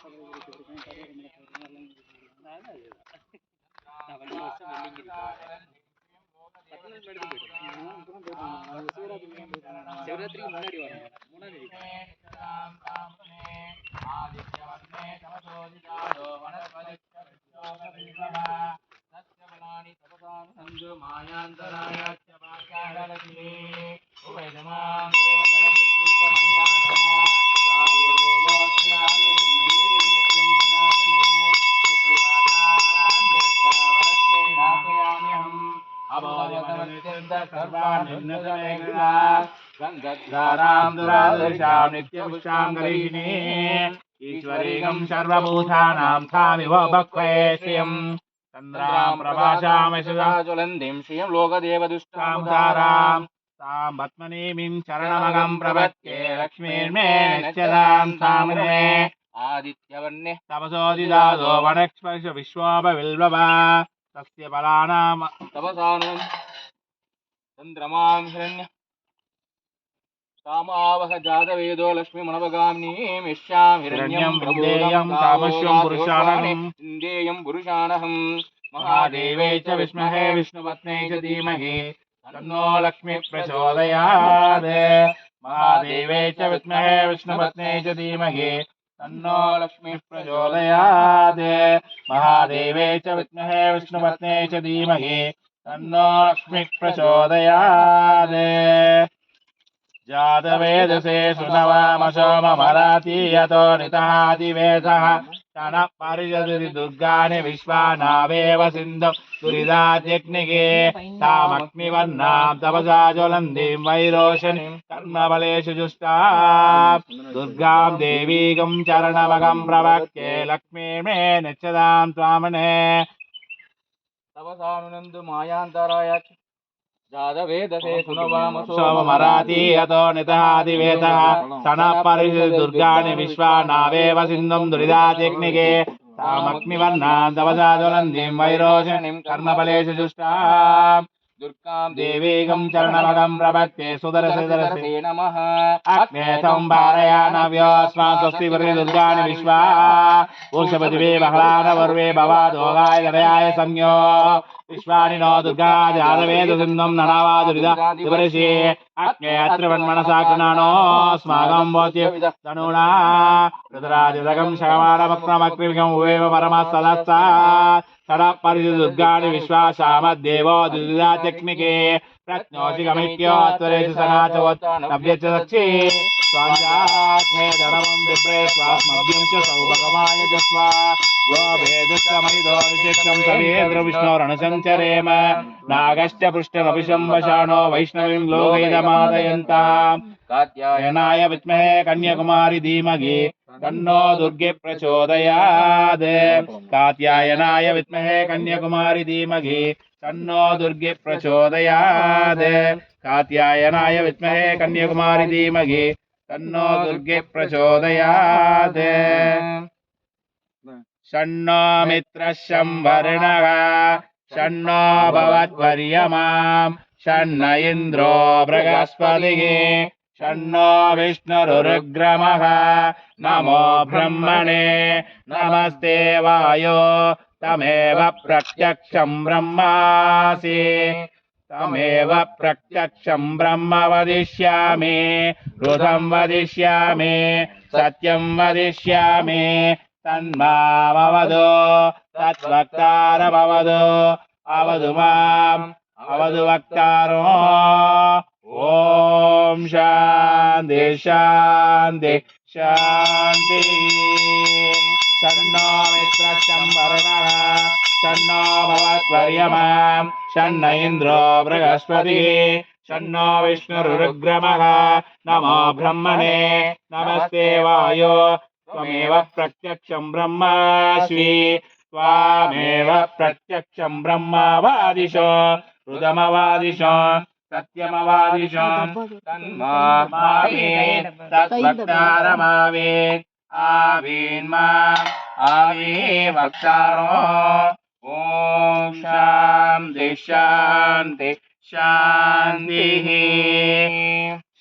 சிவராத்திரிக்கு முன்னாடி வரும். ईश्वरीगं सर्वभूतानां थामिव भक्त्वे श्रियं चन्द्रां प्रभासामशुज्वलन्तीं श्रियं लोकदेवदुष्टां तारां तां पद्मनीमीं चरणमगं प्रपद्ये लक्ष्मीर्मे नित्यदां सामने आदित्यवर्णे तपसोदिदादो वनस्पतिश विश्वोपविल्ववा तस्य फलानां तपसानुं चन्द्रमां हिरण्य कामावह जातवेदो लक्ष्मीमनवगामिनीं यस्यां हिरण्यं प्रभूयं कामश्वं पुरुषाणहम् इन्द्रियं पुरुषाणहम् महादेवे च विद्महे विष्णुपत्न्यै च धीमहि तन्नो लक्ष्मी प्रचोदयात् महादेवे च विद्महे विष्णुपत्न्यै च धीमहि तन्नो लक्ष्मी प्रचोदयात् महादेवे च विद्महे विष्णुपत्न्यै च धीमहि तन्नो लक्ष्मी प्रचोदयात् जातवेदसे सुनवामसोममराति यतो नितहादिवेदः तनः परिषदि दुर्गानि विश्वानावेव सिन्धौ दुरिदात्यग्निगे तामग्निवर्णां तपसा ज्वलन्तीं वैरोशनीं कर्मबलेषु जुष्टां दुर्गां देवीगं चरणमगं प्रवक्ष्ये लक्ष्मीर्मे नित्यदां त्वामने तपसानुनन्दु मायान्तराय जातवेदसे सोममराति यतो नितहादिवेदः तनः परिषदि दुर्गाणि विश्वानावेव सिन्धुं दुरिदात्यग्निगे तामग्निवर्णां तपसा ज्वलन्तीं वैरोशनीं कर्मबलेषु जुष्टां दुर्गां देवीगं चरणमगं प्रपद्ये सुदर्शे नमः अग्नेतं पारयानव्योऽस्मान् स्वस्ति दुर्गाणि विश्वा वृक्षपतिवे बहलानवर्वे भवादोगाय गदयाय संज्ञो विश्वानि नो दुर्गा जातवेदसिन्धुं ननावादुरिदादिवर्षे अग्ने अत्रिवन्मनसा कृणानो स्मागं भवत्य तनूना रुद्रादिदगं शगमानमक्नमक्रिविगं उवेव परमस्तदस्तात् तडः परिषदि दुर्गाणि विश्वासामद्देवो दुरिदात्यग्निके प्रज्ञोषि गमित्योत्तरेषु सनाचवत् नव्यच्च दक्षि स्वाञ्जाग्ने धर्मं विप्रे स्वास्मभ्यं च सौभगमाय च स्वा गोभेदश्चमयिदोर्शिक्षं कवीन्द्र विष्णोरणसञ्चरेम नागश्च पृष्ठमपि संवशानो वैष्णवीं लोकैदमादयन्ताम् कात्यायनाय विद्महे कन्याकुमारी धीमहि तन्नो दुर्गे प्रचोदयात् कात्यायनाय विद्महे कन्याकुमारी धीमहि तन्नो दुर्गे प्रचोदयात् कात्यायनाय विद्महे कन्याकुमारी धीमहि तन्नो दुर्गे प्रचोदयात् शन्नो मित्रः संवरुणः शन्नो भवत्वर्यमां शन्न इन्द्रो बृहस्पतिः शन्नो विष्णुरुग्रमः नमो ब्रह्मणे नमस्ते वायो तमेव प्रत्यक्षं ब्रह्मासि तमेव प्रत्यक्षं ब्रह्म वदिष्यामि ऋतं वदिष्यामि सत्यं वदिष्यामि तन्मामवदो तद्वक्तारमवदो अवदु माम् अवदु वक्तारो ॐ शान्ति शान्ति शान्तिः शन्नो मित्रः संवरुणः शन्नो भवत्वर्यमां शन्न इन्द्रो बृहस्पतिः शन्नो विष्णुरुग्रमः नमो ब्रह्मणे नमस्ते वायो त्वमेव प्रत्यक्षं ब्रह्मास्मि त्वामेव प्रत्यक्षं ब्रह्मवादिशो ऋतमवादिशो सत्यमवादिशो तन्मावेत् तद्वक्तारमावेत् आवेन्मा आवे वक्तारो ॐ शान्ति शान्ति शान्तिः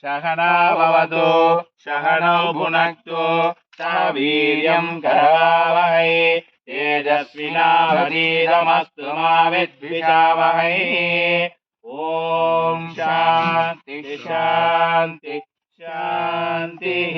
सहना भवतु सहनौ भुनक्तु सह वीर्यं करवावहै तेजस्विनावधीतमस्तु मा विद्विषावहै ॐ शान्ति शान्ति शान्तिः